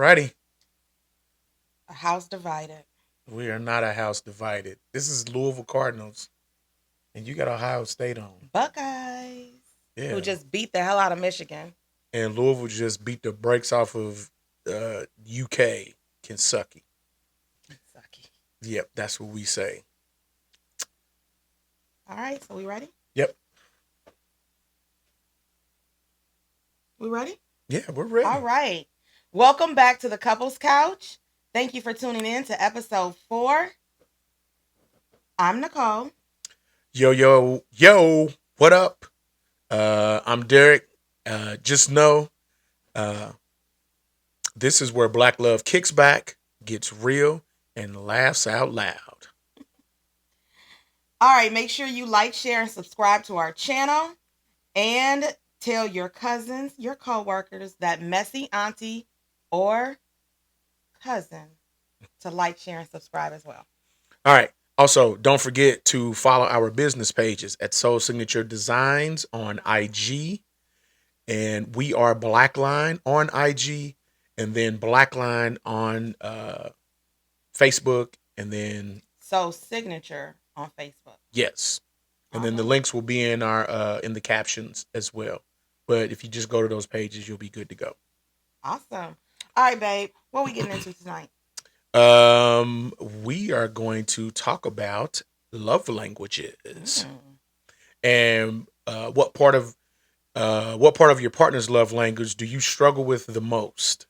Alrighty. A house divided. We are not a house divided. This is Louisville Cardinals, and you got Ohio State on. Buckeyes, who Yeah. just beat the hell out of Michigan. And Louisville just beat the brakes off of UK, Kentucky. Kentucky. Yep, that's what we say. All right, so we ready? Yep. We ready? Yeah, we're ready. All right. Welcome back to the Couples Couch. Thank you for tuning in to episode 4. I'm Nicole. Yo, what up? I'm Derek. Just know this is where Black Love kicks back, gets real, and laughs out loud. All right, make sure you like, share, and subscribe to our channel. And tell your cousins, your coworkers, that messy auntie or cousin to like, share, and subscribe as well. All right. Also, don't forget to follow our business pages at Soul Signature Designs on IG. And we are Blackline on IG. And then Blackline on Facebook. And then Soul Signature on Facebook. yes. And then the links will be in our in the captions as well. But if you just go to those pages, you'll be good to go. Awesome. All right, babe. What are we getting into tonight? We are going to talk about love languages and what part of your partner's love language do you struggle with the most?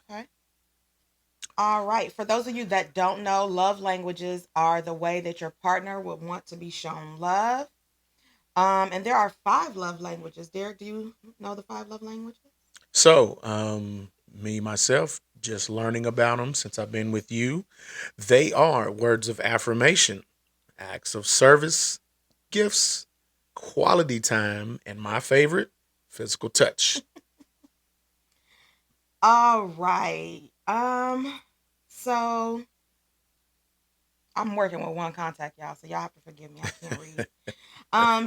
Okay. All right. For those of you that don't know, love languages are the way that your partner would want to be shown love. And there are 5 love languages. Derek, do you know the 5 love languages? So, me myself, just learning about them since I've been with you. They are words of affirmation, acts of service, gifts, quality time, and my favorite, physical touch. All right. So I'm working with one contact, y'all, so y'all have to forgive me. I can't read.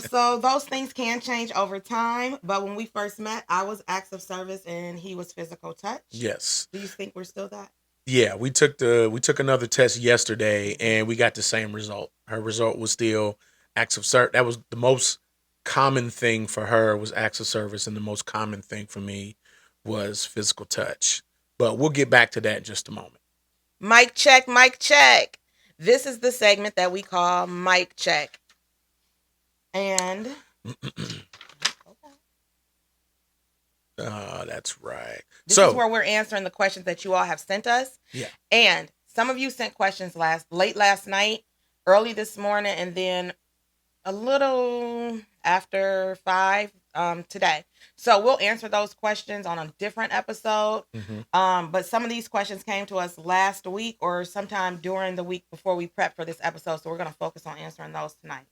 So those things can change over time, but when we first met, I was acts of service and he was physical touch. Yes. Do you think we're still that? Yeah, we took another test yesterday and we got the same result. Her result was still acts of service. That was the most common thing for her was acts of service, and the most common thing for me was physical touch. But we'll get back to that in just a moment. Mic check, mic check. This is the segment that we call mic check. And that's right. This is where we're answering the questions that you all have sent us. Yeah. And some of you sent questions late last night, early this morning, and then a little after 5 today. So we'll answer those questions on a different episode. But some of these questions came to us last week or sometime during the week before we prep for this episode. So we're going to focus on answering those tonight.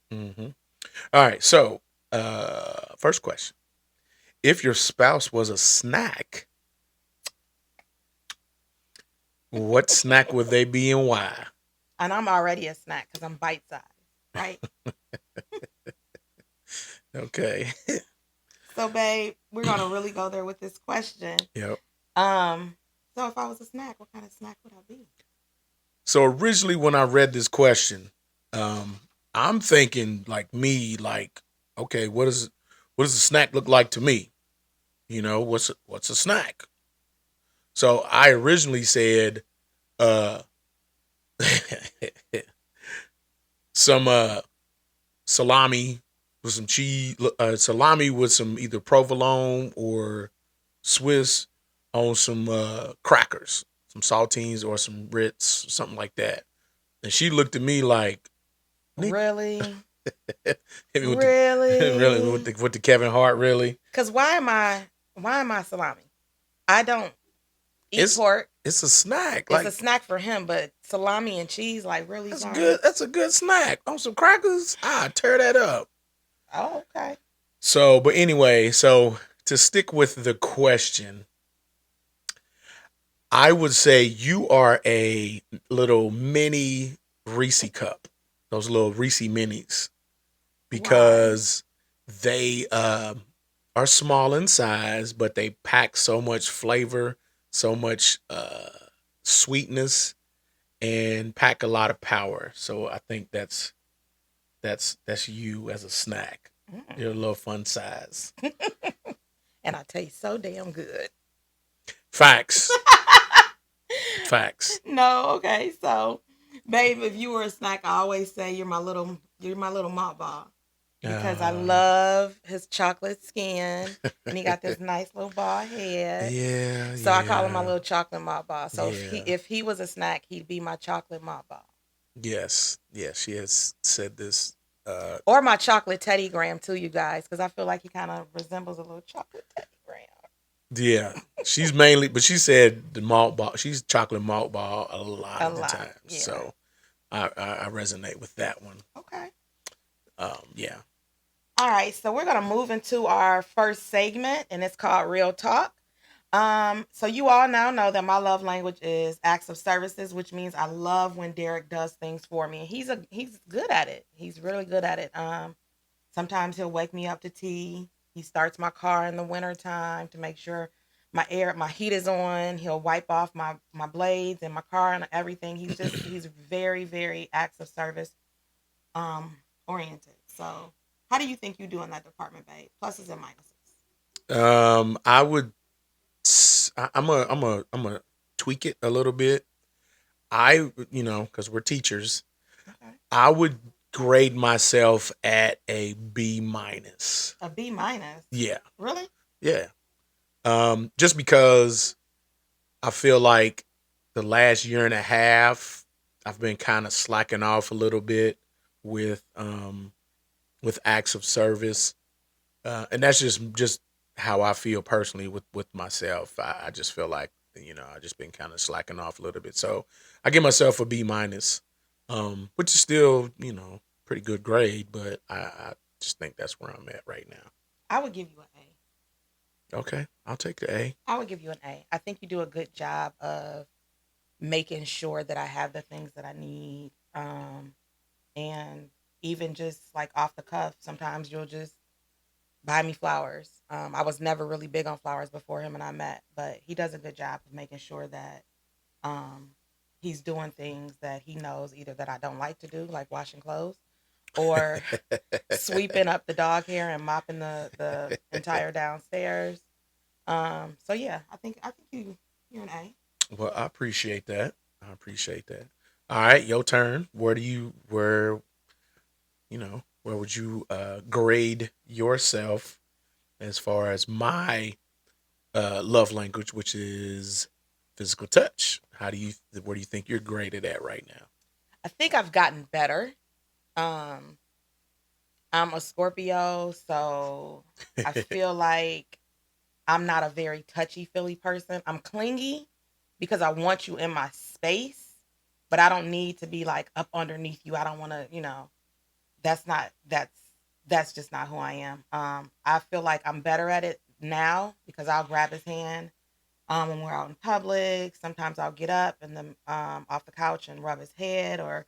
All right. So first question. If your spouse was a snack, what snack would they be and why? And I'm already a snack because I'm bite size, right? Okay. So, babe, we're going to really go there with this question. Yep. So if I was a snack, what kind of snack would I be? So originally when I read this question, I'm thinking like me, like, okay, what does a snack look like to me? You know, what's a snack? So I originally said some salami with some cheese, salami with some either provolone or Swiss on some crackers, some saltines or some Ritz, something like that. And she looked at me like, really? Really? With the Kevin Hart, really? Because why am I salami? I don't eat pork. It's a snack. It's a snack for him, but salami and cheese, like, really? That's good. That's a good snack. On some crackers, tear that up. Oh, okay. So, but anyway, so to stick with the question, I would say you are a little mini Reese cup, those little Reese minis, because they are small in size, but they pack so much flavor, so much sweetness and pack a lot of power. So I think that's you as a snack. Mm. You're a little fun size. And I taste so damn good. Facts. Facts. No, okay. So, babe, if you were a snack, I always say you're my little malt ball because I Uh, love his chocolate skin and he got this nice little bald head. yeah, So I call him my yeah, little chocolate malt ball. So yeah. if he was a snack, he'd be my chocolate malt ball. Yes, yes. She has said this. Or my chocolate Teddy Graham too, you guys, because I feel like he kind of resembles a little chocolate Teddy Graham. Yeah, she's mainly, but she said the malt ball. She's chocolate malt ball a lot A of the lot, time. yeah. So I resonate with that one. Okay. Yeah. All right, so we're gonna move into our first segment, and it's called Real Talk. So you all now know that my love language is acts of services, which means I love when Derek does things for me. He's good at it. He's really good at it. Sometimes he'll wake me up to tea. He starts my car in the wintertime to make sure my heat is on. He'll wipe off my blades and my car and everything. He's very, very acts of service oriented. So how do you think you do in that department, babe? Pluses and minuses. I would. I'm a tweak it a little bit. Because we're teachers, Okay. I would grade myself at a B minus. A B minus. Yeah, Really? yeah. Just because I feel like the last year and a half, I've been kind of slacking off a little bit with um with acts of service, and that's just how I feel personally with myself. I just feel like I just been kind of slacking off a little bit, so I give myself a B minus, which is still pretty good grade, but I just think that's where I'm at right now. I would give you an A. Okay, I'll take the A. I would give you an A. I think you do a good job of making sure that I have the things that I need. And even just like off the cuff, sometimes you'll just buy me flowers. I was never really big on flowers before him and I met, but he does a good job of making sure that um, he's doing things that he knows either that I don't like to do, like washing clothes, or sweeping up the dog hair and mopping the entire downstairs. So yeah, I think you're an A. Well, I appreciate that. I appreciate that. All right, your turn. Where would you grade yourself as far as my love language, which is physical touch? Where do you think you're graded at right now? I think I've gotten better. Um, I'm a Scorpio, so I feel like I'm not a very touchy feely person. I'm clingy because I want you in my space, but I don't need to be like up underneath you. I don't want to, that's not that's just not who I am. I feel like I'm better at it now because I'll grab his hand when we're out in public. Sometimes I'll get up and then off the couch and rub his head or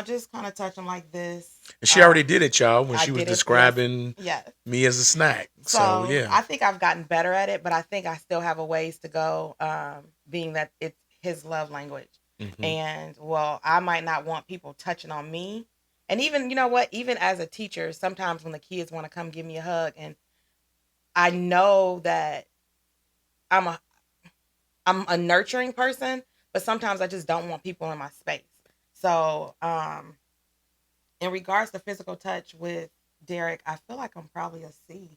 just kind of touch him like this. And she already did it, y'all, when I she was did it. Yes, describing yes. me as a snack. So So yeah. I think I've gotten better at it, but I think I still have a ways to go. Being that it's his love language, Hmm. and well, I might not want people touching on me. And even what, even as a teacher, sometimes when the kids want to come give me a hug, and I know that I'm a I'm a nurturing person, but sometimes I just don't want people in my space. So, in regards to physical touch with Derek, I feel like I'm probably a C.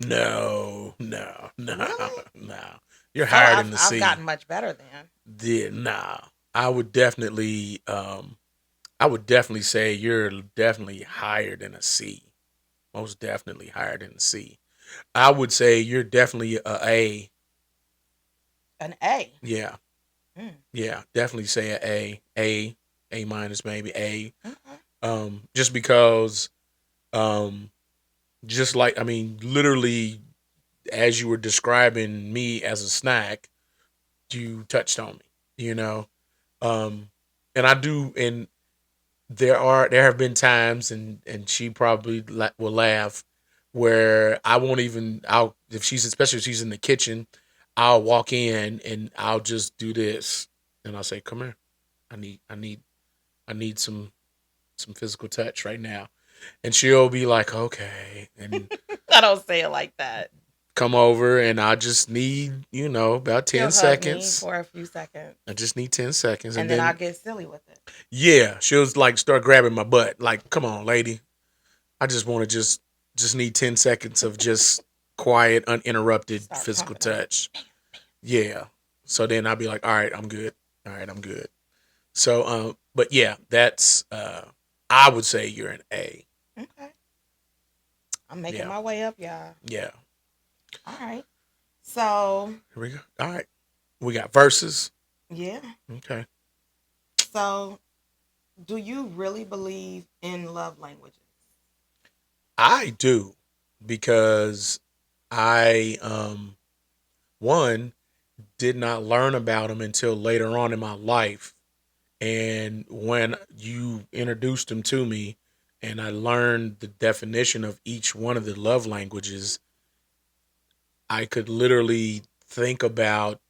No, no, no, Really? no. You're So higher than I've the I've C. gotten much better then. Yeah, nah. I would definitely I would definitely say you're definitely higher than a C. Most definitely higher than a C. I would say you're definitely a A. An A. Yeah. Mm, Yeah, definitely say a A. A minus maybe A. okay. Just because um just like I mean literally as you were describing me as a snack, you touched on me, you know. Um and I do and there have been times and she probably will laugh where I won't even I'll if she's especially if she's in the kitchen, I'll walk in and I'll just do this, and I'll say, "Come here, I need some physical touch right now," and she'll be like, "Okay," and I don't say it like that. come over, and I just need about She'll 10 hug me seconds. for a few seconds, I just need 10 seconds, and and then I'll then get silly with it. yeah, she'll like start grabbing my butt, like, "Come on, lady, I just want to just need 10 seconds of just quiet, uninterrupted Start physical pumping her. touch." Yeah. So then I'll be like, "All right, I'm good. All right, I'm good." So but yeah, that's I would say you're an A. Okay. I'm making Yeah. my way up, y'all. Yeah. All right. So, Here we go. All right. We got verses. yeah. Okay. So, do you really believe in love languages? I do, because I one did not learn about them until later on in my life. And when you introduced them to me and I learned the definition of each one of the love languages, I could literally think about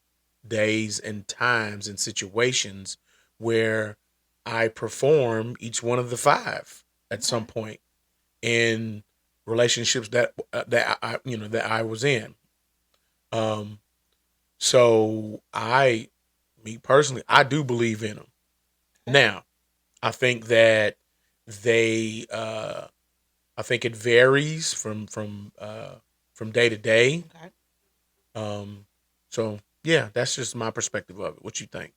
days and times and situations where I perform each one of the five at some Okay. point in relationships that I that I was in. Um, so me personally, I do believe in them. Okay. Now, I think that I think it varies from day to day. Okay. Um, so yeah, that's just my perspective of it. What you think?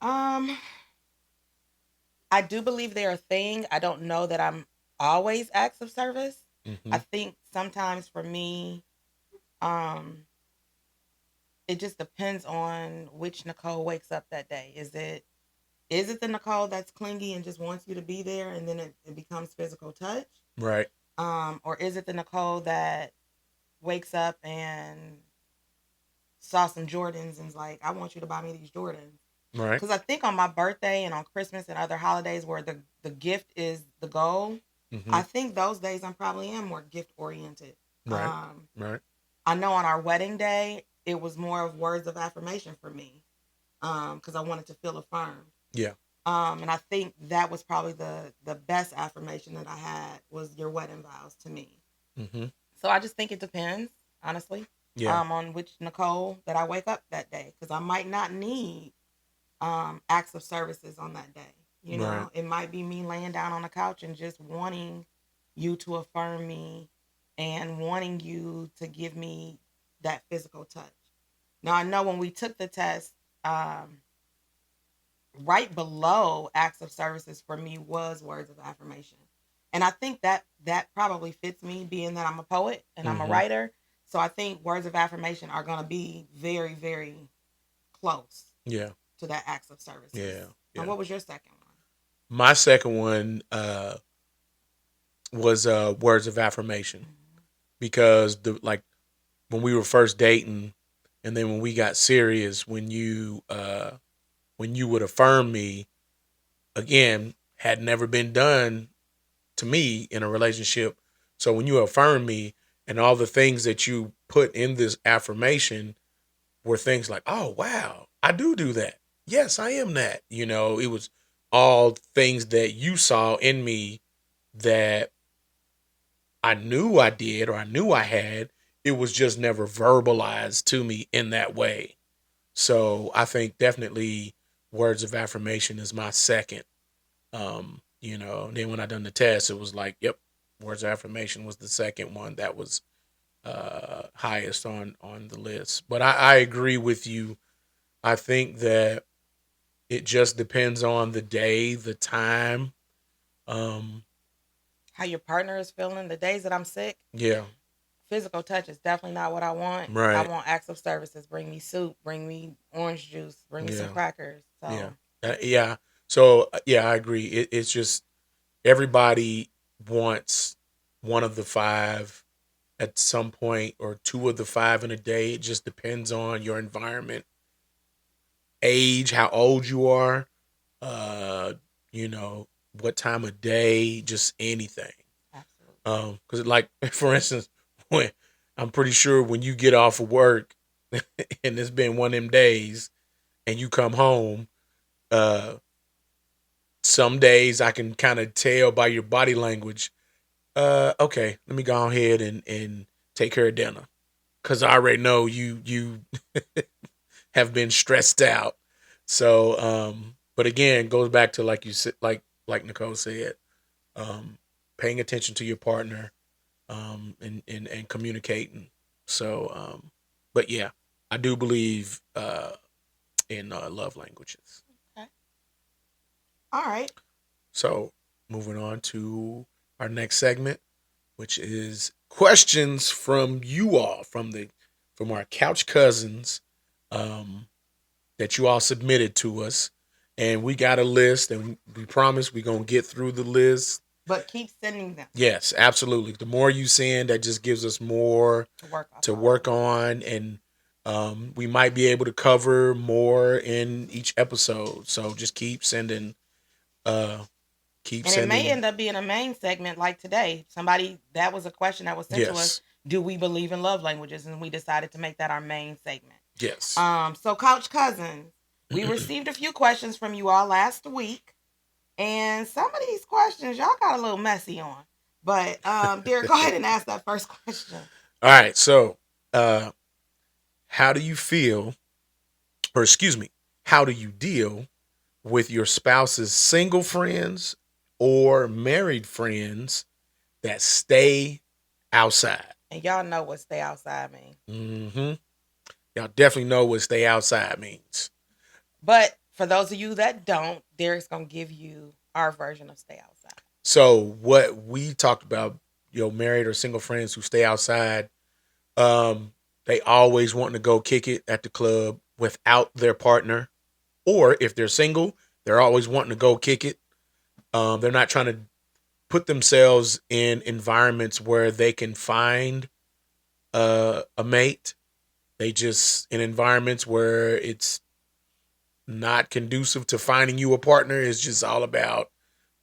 Um, I do believe they're a thing. I don't know that I'm always acts of service. I Hmm. think sometimes for me, um, it just depends on which Nicole wakes up that day. Is it the Nicole that's clingy and just wants you to be there and then it becomes physical touch? Right. Or is it the Nicole that wakes up and saw some Jordans and's like, I want you to buy me these Jordans? Right. Because I think on my birthday and on Christmas and other holidays where the gift is the goal, Hmm. I think those days I probably am more gift oriented. Right. Right. I know on our wedding day, it was more of words of affirmation for me because I wanted to feel affirmed. Yeah. And I think that was probably the best affirmation that I had was your wedding vows to me. Hmm. So I just think it depends, honestly, Yeah. on which Nicole that I wake up that day because I might not need acts of services on that day. You Right. know, it might be me laying down on the couch and just wanting you to affirm me and wanting you to give me that physical touch. Now I know when we took the test, um, right below acts of services for me was words of affirmation. And I think that probably fits me being that I'm a poet and I'm a Hmm. writer. So I think words of affirmation are going to be very, very close Yeah. to that acts of services. Yeah. And Yeah. what was your second one? My second one was words of affirmation, Mhm. because the like when we were first dating, and then when we got serious, when you would affirm me, again, had never been done to me in a relationship. So when you affirm me, and all the things that you put in this affirmation were things like, "Oh wow, I do that. Yes, I am that." It was all things that you saw in me that I knew I did, or I knew I had. It was just never verbalized to me in that way. So I think definitely words of affirmation is my second. Then when I done the test, it was like, yep, words of affirmation was the second one that was highest on the list. But I agree with you. I think that it just depends on the day, the time. Um, How your partner is feeling. The days that I'm sick, yeah, physical touch is definitely not what I want. I right. want acts of services. Bring me soup, bring me orange juice, bring me some Yeah, crackers. yeah, So, yeah. So yeah, I agree. It's just everybody wants one of the five at some point, or two of the five in a day. It just depends on your environment, age, how old you are, uh, you know, what time of day, just anything. absolutely. Because like for instance, when I'm pretty sure when you get off of work and it's been one of them days and you come home, uh, some days I can kind of tell by your body language, okay, let me go ahead and take care of dinner. Cause I already know you have been stressed out. So, but again, goes back to like you said, like Nicole said, um, paying attention to your partner, and communicating. So, but yeah, I do believe in love languages. Okay. All right. So, moving on to our next segment, which is questions from you all, from our couch cousins, um, that you all submitted to us, and we got a list, and we promise we're gonna get through the list. But keep sending them Yes, absolutely. The more you send, that just gives us more to work off to of. work on, and we might be able to cover more in each episode. So just keep sending. Uh, keep And it may sending. end up being a main segment like today. Somebody, that was a question that was sent to us. Yes. Do we believe in love languages? And we decided to make that our main segment. Yes. So Couch Cousins, we received a few questions from you all last week. And some of these questions y'all got a little messy on. But Derek, go ahead and ask that first question. All right. So, how do you feel, or excuse me, how do you deal with your spouse's single friends or married friends that stay outside? And y'all know what stay outside means. Mm-hmm. Y'all definitely know what stay outside means. But for those of you that don't, Derek's gonna give you our version of stay outside. So what we talked about, married or single friends who stay outside, um, they always want to go kick it at the club without their partner, or if they're single, they're always wanting to go kick it. They're not trying to put themselves in environments where they can find a mate. They just in environments where it's not conducive to finding you a partner. It's just all about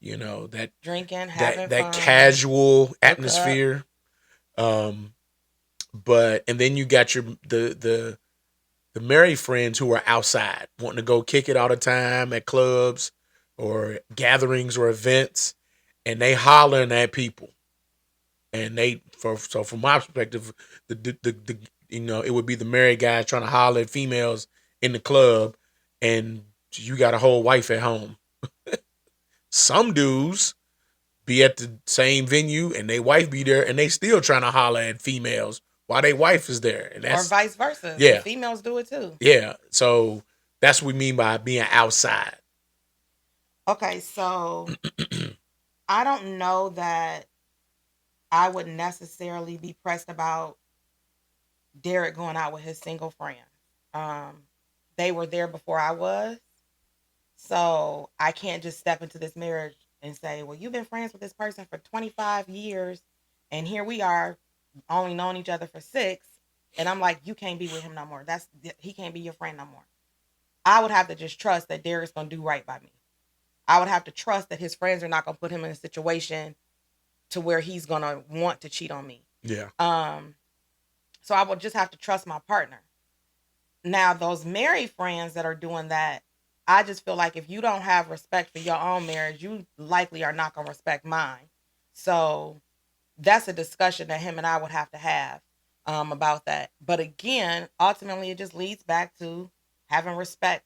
that Drinking, having that fun, casual hook up. atmosphere. But and then you got the married friends who are outside wanting to go kick it all the time at clubs or gatherings or events, and they hollering at people. And so from my perspective, the it would be the married guys trying to holler at females in the club, and you got a whole wife at home. Some dudes be at the same venue and they wife be there and they still trying to holler at females while their wife is there, and or vice versa. Yeah. The females do it too. Yeah, so that's what we mean by being outside. Okay, so I don't know that I would necessarily be pressed about Derek going out with his single friends. They were there before I was, so I can't just step into this marriage and say, "Well, you've been friends with this person for 25 years, and here we are, only known each other for 6." And I'm like, "You can't be with him no more. He can't be your friend no more." I would have to just trust that Derek's gonna do right by me. I would have to trust that his friends are not gonna put him in a situation to where he's gonna want to cheat on me. Yeah. So I would just have to trust my partner. Now, those married friends that are doing that, I just feel like if you don't have respect for your own marriage, you likely are not gonna respect mine. So that's a discussion that him and I would have to have about that. But again, ultimately, it just leads back to having respect,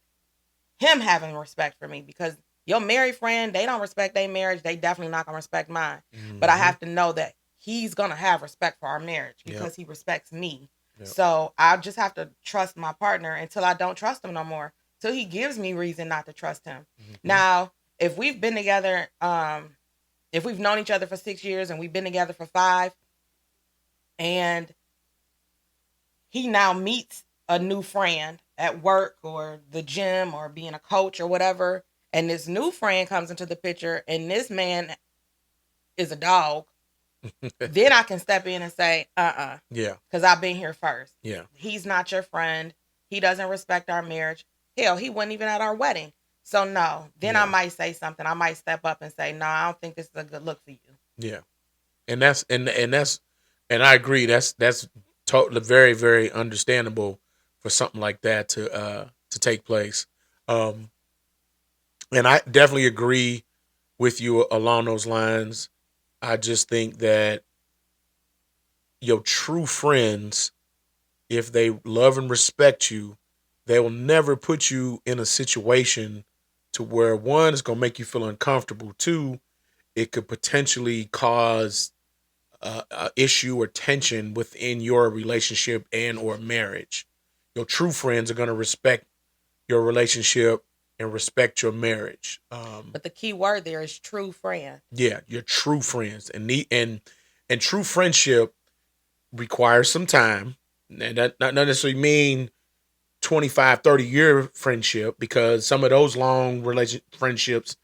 him having respect for me, because your married friend, they don't respect their marriage. They definitely not gonna respect mine. Mm-hmm. But I have to know that he's gonna have respect for our marriage because he respects me. So I just have to trust my partner until I don't trust him no more. Till he gives me reason not to trust him. Mm-hmm. Now, if we've been together, if we've known each other for 6 years and we've been together for 5, and he now meets a new friend at work or the gym or being a coach or whatever, and this new friend comes into the picture and this man is a dog, then I can step in and say, yeah, because I've been here first. Yeah. He's not your friend. He doesn't respect our marriage. Hell, he wasn't even at our wedding. So no, then I might say something. I might step up and say, no, I don't think this is a good look for you. Yeah. And I agree. That's totally very, very understandable for something like that to take place. Um, and I definitely agree with you along those lines. I just think that your true friends, if they love and respect you, they will never put you in a situation to where one is going to make you feel uncomfortable. Two, it could potentially cause a issue or tension within your relationship and or marriage. Your true friends are going to respect your relationship and respect your marriage. But the key word there is true friend. Yeah, your true friends and true friendship requires some time. And that not necessarily mean 25, 30-year friendship, because some of those long relation friendships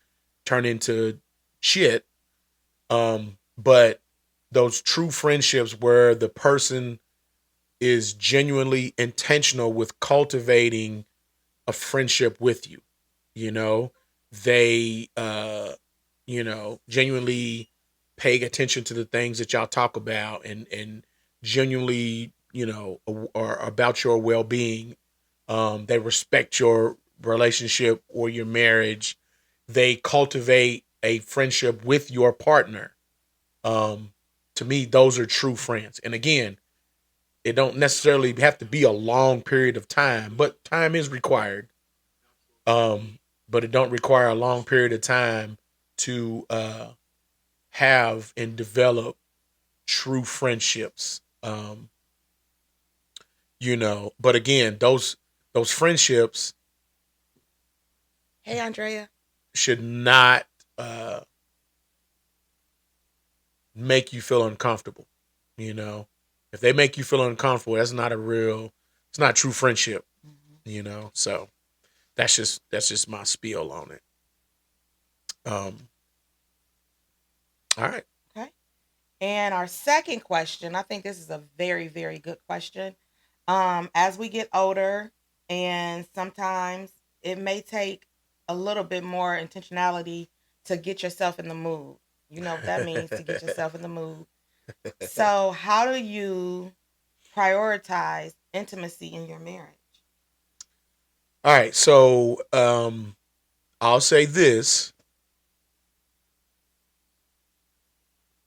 turn into shit. But those true friendships where the person is genuinely intentional with cultivating a friendship with you, you know, they genuinely pay attention to the things that y'all talk about, and genuinely, are about your well-being. They respect your relationship or your marriage. They cultivate a friendship with your partner. um, to me, those are true friends. And again, it don't necessarily have to be a long period of time, but time is required. Um, but it don't require a long period of time to have and develop true friendships. But again, those friendships Hey, Andrea. should not uh, make you feel uncomfortable. You know, if they make you feel uncomfortable, it's not true friendship. Mhm. So that's just my spiel on it. Um, all right. Okay. And our second question, I think this is a very, very good question. As we get older, and sometimes it may take a little bit more intentionality to get yourself in the mood. You know what that means, to get yourself in the mood. So, how do you prioritize intimacy in your marriage? All right. So I'll say this: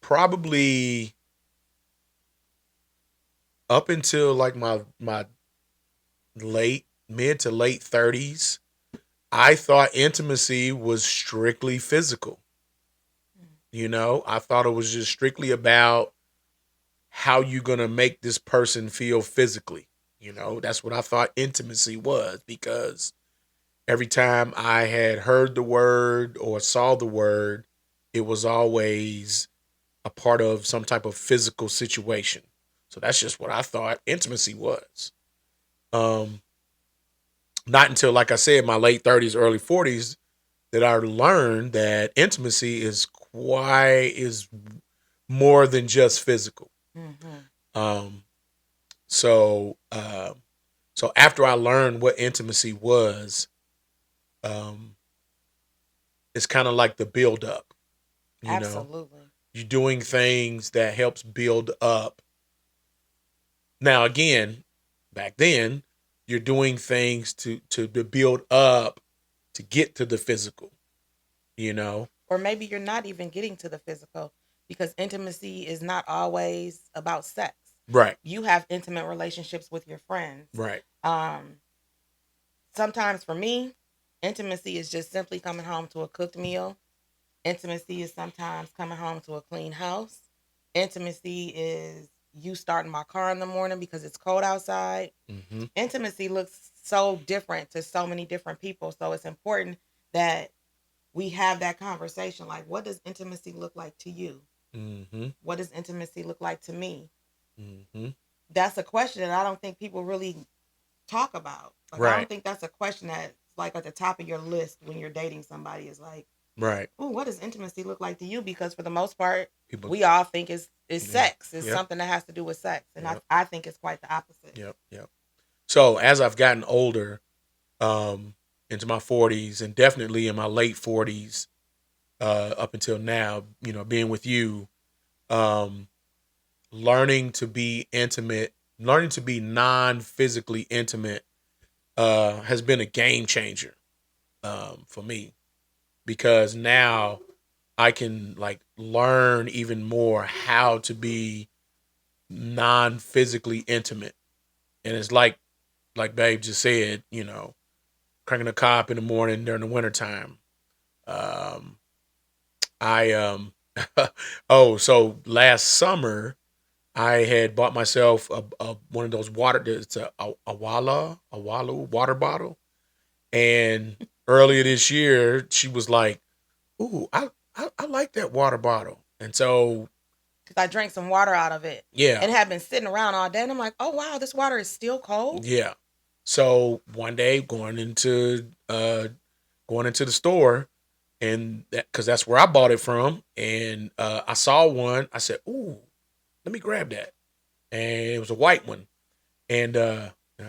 probably up until like my late mid to late 30s, I thought intimacy was strictly physical. I thought it was just strictly about how you gonna make this person feel physically. That's what I thought intimacy was, because every time I had heard the word or saw the word, it was always a part of some type of physical situation. So that's just what I thought intimacy was. Um, Not until, like I said, my late 30s, early 40s, that I learned that intimacy is more than just physical. Mm-hmm. Um, so so after I learned what intimacy was, um, it's kind of like the build up. You know, Absolutely. you're doing things that helps build up. Now again, back then, you're doing things to build up to get to the physical. You know, Or maybe you're not even getting to the physical, because intimacy is not always about sex. right, You have intimate relationships with your friends. right, Um, Sometimes for me, intimacy is just simply coming home to a cooked meal. Intimacy is sometimes coming home to a clean house. Intimacy is you starting my car in the morning because it's cold outside. mm-hmm, Intimacy looks so different to so many different people. So it's important that we have that conversation. Like, what does intimacy look like to you? mm-hmm, What does intimacy look like to me? mm-hmm, That's a question that I don't think people really talk about. Like, I don't right, think that's a question that's like at the top of your list when you're dating somebody. Is like, right. oh, what does intimacy look like to you? Because for the most part, People, we all think it's yeah, sex. It's yep, something that has to do with sex, and I yep, I think it's quite the opposite. yep, yep. So as I've gotten older, um, into my 40s and definitely in my late 40s, up until now, being with you, um, learning to be intimate learning to be non-physically intimate has been a game changer for me, because now I can like learn even more how to be non-physically intimate. And it's like Babe just said, cranking a cop in the morning during the wintertime. Um, I oh, so last summer I had bought myself a one of those water. It's a Walu water bottle, and earlier this year she was like, "Ooh, I like that water bottle," and so Because I drank some water out of it yeah, and had been sitting around all day. And I'm like, oh, wow, this water is still cold. yeah. So one day going into the store, and that because that's where I bought it from, and I saw one. I said, "Ooh, let me grab that," and it was a white one, and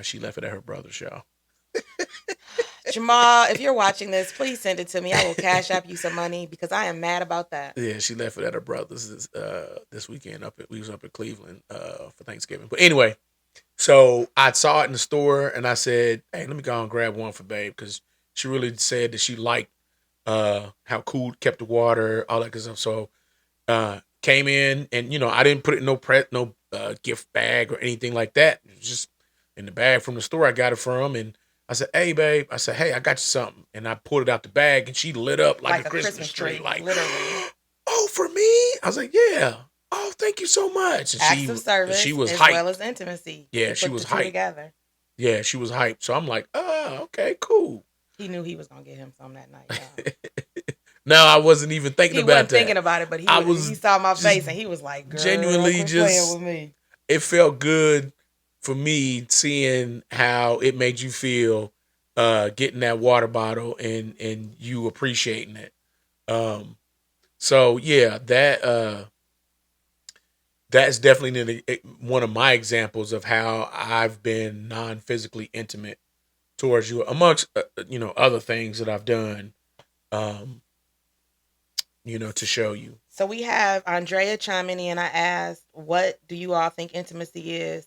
she left it at her brother's, y'all. Jamal, if you're watching this, please send it to me. I will cash app you some money because I am mad about that. Yeah, she left it at her brother's this weekend. We was up in Cleveland for Thanksgiving. But anyway, so I saw it in the store, and I said, "Hey, let me go and grab one for Babe," because she really said that she liked how cool kept the water, all that good stuff. So came in, and I didn't put it in no gift bag or anything like that. It was just in the bag from the store I got it from, and I said, "Hey, Babe," I said, "Hey, I got you something," and I pulled it out the bag, and she lit up like Like a a Christmas Christmas tree, tree, like, literally. "Oh, for me?" I was like, "Yeah." "Oh, thank you so much. And Acts of she service was as well hyped. as intimacy. Yeah, He she put was the two hyped. together. Yeah, she was hyped. So I'm like, "Oh, okay, cool." He knew he was going to get him some that night, y'all. No, I wasn't even thinking He about wasn't that. thinking about it, but I he was saw my just face and he was like, girl, genuinely quit playing just with me. it felt good for me seeing how it made you feel getting that water bottle and you appreciating it. Um so yeah, that's definitely one of my examples of how I've been non-physically intimate towards you, amongst other things that I've done um to show you. So we have Andrea chiming in. I asked, what do you all think intimacy is?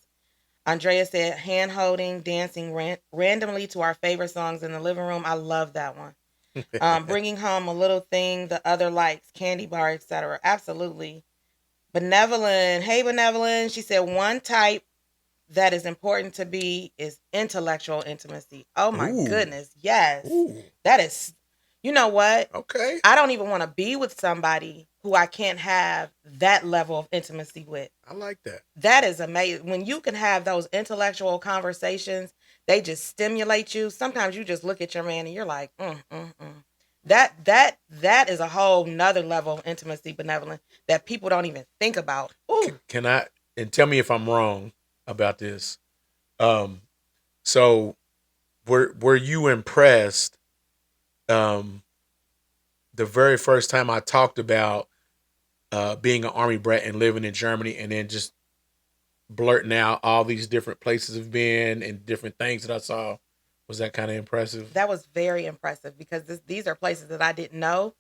Andrea said, hand holding, dancing randomly to our favorite songs in the living room. I love that one. Bringing home a little thing the other likes, candy bar, etc. Absolutely. Benevolent. Hey, Benevolent. She said, one type that is important to be is intellectual intimacy. Oh my Ooh. goodness. Yes. Ooh. That is, you know what? Okay. I don't even want to be with somebody who I can't have that level of intimacy with. I like that. That is amazing. When you can have those intellectual conversations, they just stimulate you. Sometimes you just look at your man and you're like, That is a whole nother level of intimacy, Benevolent, that people don't even think about. Ooh. Can I, and tell me if I'm wrong about this? Um, so were you impressed? The very first time I talked about being an army brat and living in Germany, and then just blurting out all these different places I've been and different things that I saw, was that kind of impressive? That was very impressive because these are places that I didn't know.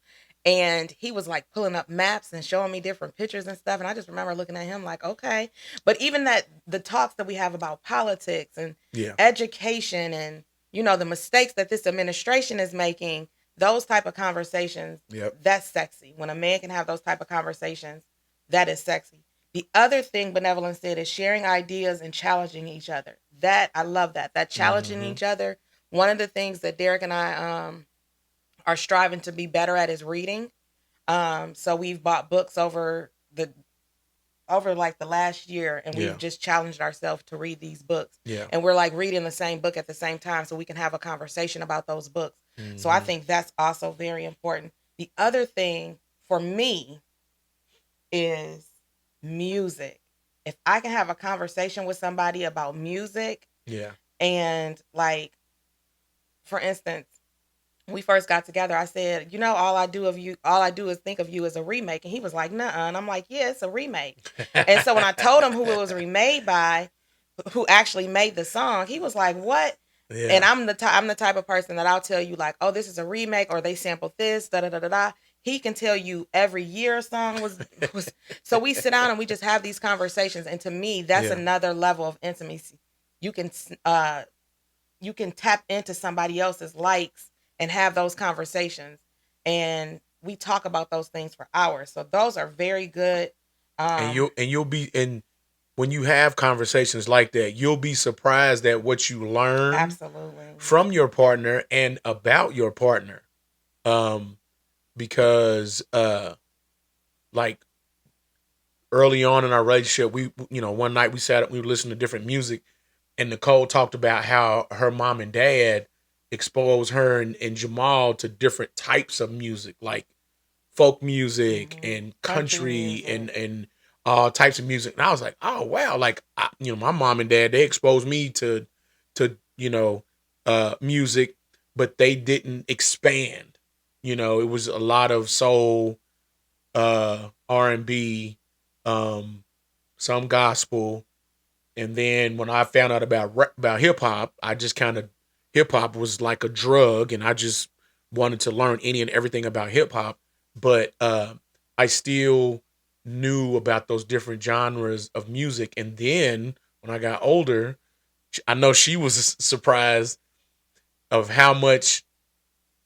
And he was like pulling up maps and showing me different pictures and stuff. And I just remember looking at him like, okay. But even that, the talks that we have about politics and Yeah. education and, the mistakes that this administration is making, those type of conversations, Yep. that's sexy. When a man can have those type of conversations, that is sexy. The other thing Benevolence said is sharing ideas and challenging each other. That, I love that. That challenging Mm-hmm. each other. One of the things that Derek and I are striving to be better at is reading. So we've bought books over like the last year, and Yeah. we've just challenged ourselves to read these books. Yeah. And we're like reading the same book at the same time so we can have a conversation about those books. So I Mm-hmm. think that's also very important. The other thing for me is music. If I can have a conversation with somebody about music, Yeah. and like, for instance, when we first got together, I said, all I do is think of you as a remake. And he was like, nuh-uh. And I'm like, yeah, it's a remake. And so when I told him who it was remade by, who actually made the song, he was like, what? Yeah. And I'm the type of person that I'll tell you like, oh, this is a remake, or they sampled this, da da da da da. He can tell you every year a song was. So we sit down and we just have these conversations, and to me, that's Yeah. another level of intimacy. You can you can tap into somebody else's likes and have those conversations, and we talk about those things for hours. So those are very good. And Um, you'll be, and when you have conversations like that, you'll be surprised at what you learn Absolutely. from your partner and about your partner. Um, because like early on in our relationship, we, one night we sat up, we were listening to different music, and Nicole talked about how her mom and dad exposed her and Jamal to different types of music, like folk music and country music. and all types of music. And I was like, oh wow, like my mom and dad, they exposed me to music, but they didn't expand. It was a lot of soul, R&B, some gospel, and then when I found out about hip hop, I just kind of, hip hop was like a drug, and I just wanted to learn any and everything about hip hop. But I still knew about those different genres of music. And then when I got older, I know she was surprised of how much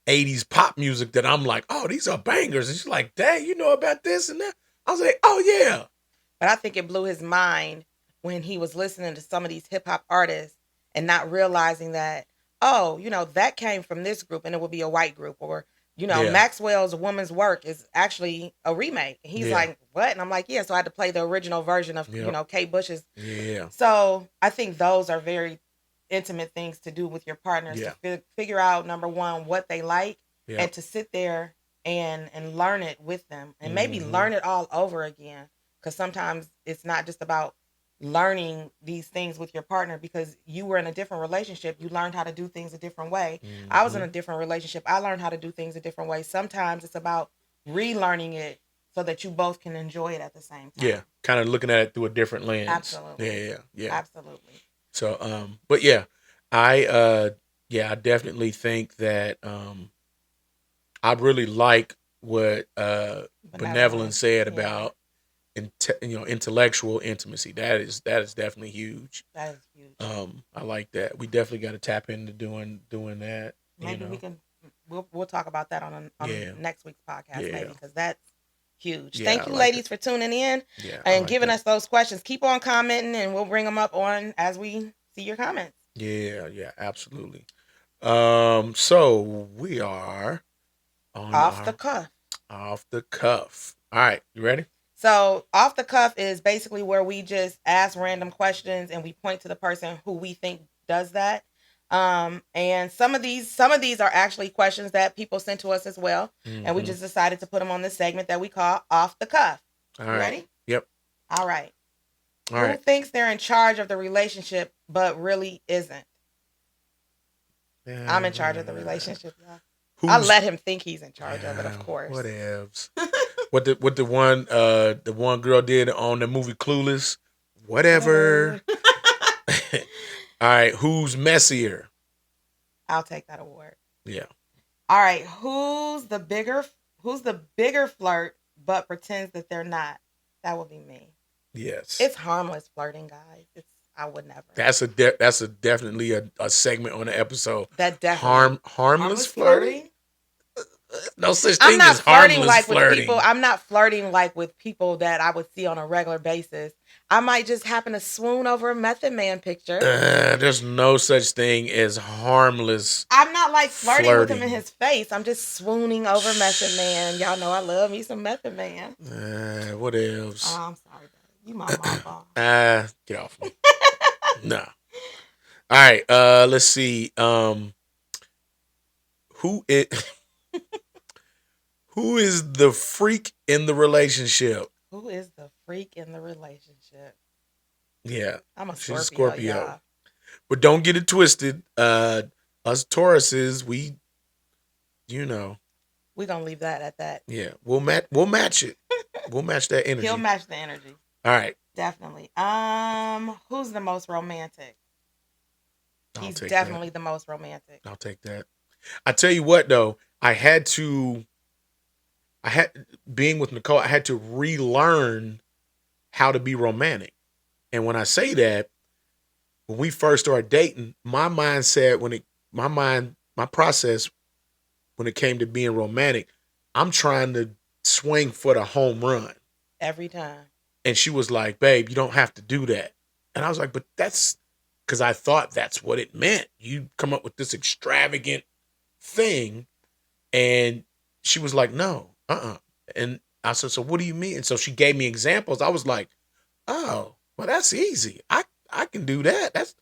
80s pop music that I'm like, oh, these are bangers. And she's like, dang, you know about this and that? I was like, oh yeah. But I think it blew his mind when he was listening to some of these hip hop artists and not realizing that, oh, that came from this group and it would be a white group. Or, Yeah. Maxwell's Woman's Work is actually a remake. And he's Yeah. like, what? And I'm like, yeah. So I had to play the original version of, Yep. Kate Bush's. Yeah. So I think those are very intimate things to do with your partners, Yeah. to figure out, number one, what they like, Yeah. and to sit there and learn it with them, and maybe Mhm. learn it all over again. Because sometimes it's not just about learning these things with your partner, because you were in a different relationship. You learned how to do things a different way. I was in a Mhm. different relationship. I learned how to do things a different way. Sometimes it's about relearning it so that you both can enjoy it at the same time. Yeah, kind of looking at it through a different lens. Absolutely. Yeah. Absolutely. So, but yeah, I I definitely think that I really like what Benevolent said Yeah. about intellectual intimacy. That is definitely huge. That is huge. I like that. We definitely got to tap into doing that. Maybe we can. We'll talk about that on Yeah. next week's podcast, Yeah. maybe, because that's huge. Yeah, Thank I you, like ladies, for tuning in Yeah, and giving us those questions. Keep on commenting, and we'll bring them up on as we see your comments. Yeah, absolutely. So we are on Off the cuff. Off the cuff. All right, you ready? So off the cuff is basically where we just ask random questions and we point to the person who we think does that. And some of these are actually questions that people sent to us as well, and we just decided to put them on this segment that we call Off the Cuff. All right. Ready? Yep. All right. All Who right. thinks they're in charge of the relationship but really isn't? I'm in charge of the relationship, y'all. I let him think he's in charge of it, of course. Whatevs. what the one girl did on the movie Clueless? Whatever. All right, who's messier? I'll take that award. Yeah. All right, who's the bigger flirt but pretends that they're not? That would be me. Yes. It's harmless flirting, guys. I would never. That's definitely a segment on the episode. That definitely harmless flirting? No such thing I'm not as flirting harmless like flirting. with people. I'm not flirting like with people that I would see on a regular basis. I might just happen to swoon over a Method Man picture. There's no such thing as harmless. I'm not like flirting with him in his face. I'm just swooning over Method Man. Y'all know I love me some Method Man. What else? Oh, I'm sorry, baby. You my mama. Get off me. Nah. All right. Let's see. Who is the freak in the relationship? Who is the freak in the relationship? Yeah. I'm a She's Scorpio. a Scorpio. But don't get it twisted. Us Tauruses, we We're gonna leave that at that. Yeah. We'll match it. We'll match that energy. He'll match the energy. All right. Definitely. Who's the most romantic? He's definitely the most romantic. I'll take that. I tell you what though, I had to I had being with Nicole, I had to relearn how to be romantic. And when I say that, when we first started dating, my mindset my process when it came to being romantic, I'm trying to swing for the home run. Every time. And she was like, babe, you don't have to do that. And I was like, but that's because I thought that's what it meant. You come up with this extravagant thing. And she was like, no, And I said, so what do you mean? And so she gave me examples. I was like, oh, well, that's easy. I can do that. Those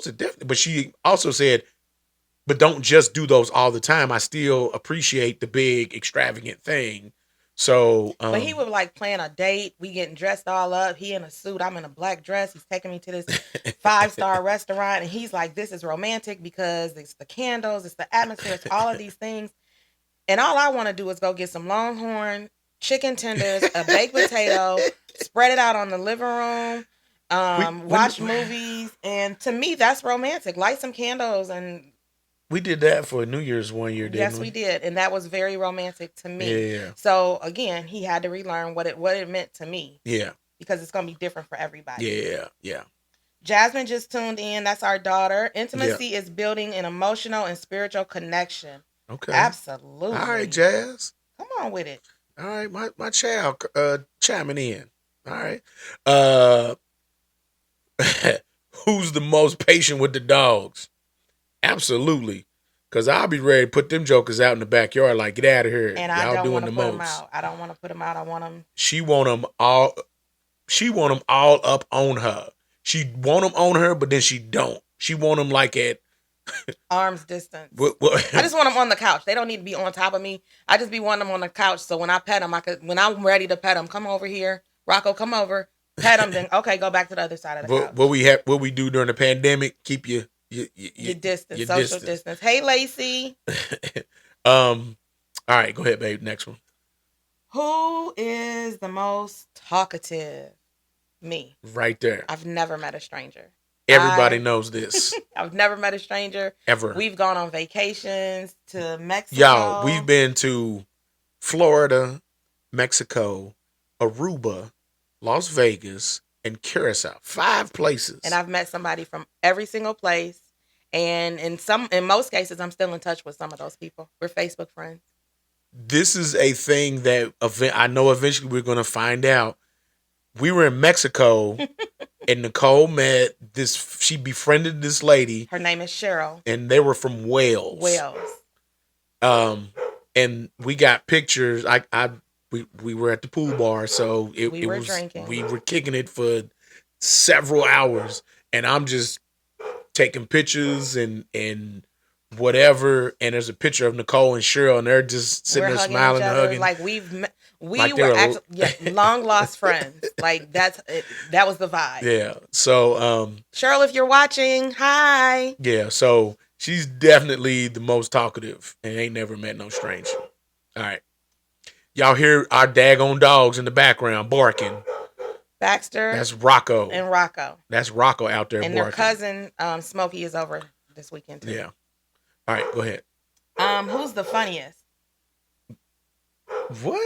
are definitely. But she also said, but don't just do those all the time. I still appreciate the big extravagant thing. So, But he would like plan a date. We getting dressed all up. He in a suit. I'm in a black dress. He's taking me to this 5-star restaurant, and he's like, "This is romantic because it's the candles, it's the atmosphere, it's all of these things." And all I want to do is go get some Longhorn chicken tenders, a baked potato, spread it out on the living room, watch movies, and to me, that's romantic. Light some candles and we did that for New Year's one year, didn't yes, we? we did, and that was very romantic to me. Yeah. So again, he had to relearn what it meant to me Yeah. because it's gonna be different for everybody. Yeah. Yeah. Jasmine just tuned in. That's our daughter. Intimacy is building an emotional and spiritual connection. Okay. Absolutely. All right, Jazz. Come on with it. All right, my child chiming in. All right. Uh who's the most patient with the dogs? Absolutely. Cause I'll be ready to put them jokers out in the backyard like get out of here. And Y'all I don't doing want the to put most. them out. I don't want to put them out. I want them. She want them all up on her. She want them on her, but then she don't. She want them like at arm's distance. what? I just want them on the couch. They don't need to be on top of me. I just be wanting them on the couch. So when I pet them, when I'm ready to pet them, come over here. Rocco, come over. Pet them. Then, okay, go back to the other side of the couch. What we do during the pandemic, keep your distance, your social distance. Hey, Lacey. All right, go ahead, babe. Next one. Who is the most talkative? Me. Right there. I've never met a stranger. Everybody knows this. I've never met a stranger. Ever. We've gone on vacations to Mexico. Y'all, we've been to Florida, Mexico, Aruba, Las Vegas, and Curacao. 5 places. And I've met somebody from every single place. And in most cases, I'm still in touch with some of those people. We're Facebook friends. This is a thing that I know eventually we're going to find out. We were in Mexico and Nicole met she befriended this lady. Her name is Cheryl. And they were from Wales. And we got pictures. We were at the pool bar, so we were drinking. We were kicking it for several hours, and I'm just taking pictures and whatever. And there's a picture of Nicole and Cheryl, and they're just sitting there smiling and hugging. Like we were actually long lost friends. Like that was the vibe. Yeah. So Cheryl, if you're watching, hi. Yeah. So she's definitely the most talkative, and ain't never met no stranger. All right. Y'all hear our daggone dogs in the background barking. Baxter. That's Rocco. And Rocco. That's Rocco out there and barking. And their cousin, Smokey, is over this weekend too. Yeah. All right, go ahead. Who's the funniest? What?